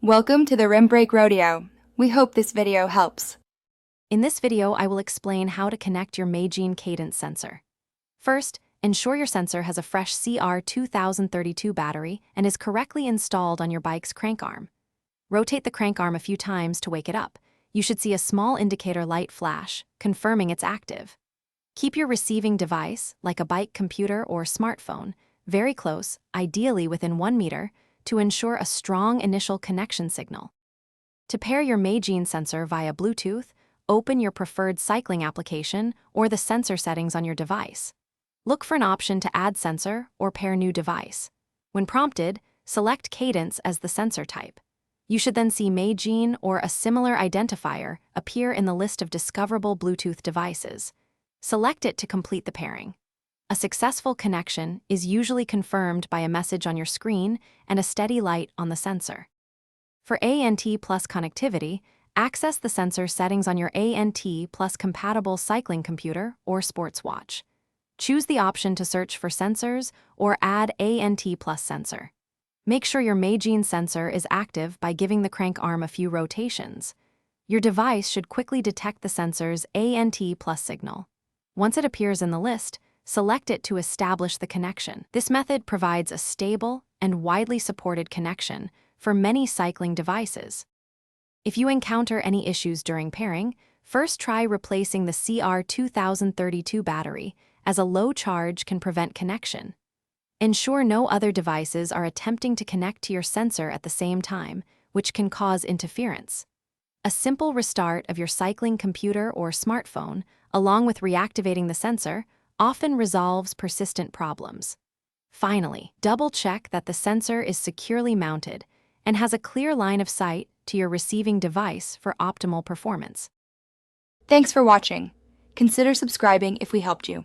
Welcome to the Rim Break Rodeo. We hope this video helps. In this video, I will explain how to connect your Magene Cadence sensor. First, ensure your sensor has a fresh CR2032 battery and is correctly installed on your bike's crank arm. Rotate the crank arm a few times to wake it up. You should see a small indicator light flash, confirming it's active. Keep your receiving device, like a bike computer or smartphone, very close, ideally within 1 meter, to ensure a strong initial connection signal. To pair your Magene sensor via Bluetooth, open your preferred cycling application or the sensor settings on your device. Look for an option to add sensor or pair new device. When prompted, select Cadence as the sensor type. You should then see Magene or a similar identifier appear in the list of discoverable Bluetooth devices. Select it to complete the pairing. A successful connection is usually confirmed by a message on your screen and a steady light on the sensor. For ANT Plus connectivity, access the sensor settings on your ANT Plus compatible cycling computer or sports watch. Choose the option to search for sensors or add ANT Plus sensor. Make sure your Magene sensor is active by giving the crank arm a few rotations. Your device should quickly detect the sensor's ANT Plus signal. Once it appears in the list, select it to establish the connection. This method provides a stable and widely supported connection for many cycling devices. If you encounter any issues during pairing, first try replacing the CR2032 battery, as a low charge can prevent connection. Ensure no other devices are attempting to connect to your sensor at the same time, which can cause interference. A simple restart of your cycling computer or smartphone, along with reactivating the sensor, often resolves persistent problems. Finally, double-check that the sensor is securely mounted and has a clear line of sight to your receiving device for optimal performance. Thanks for watching. Consider subscribing if we helped you.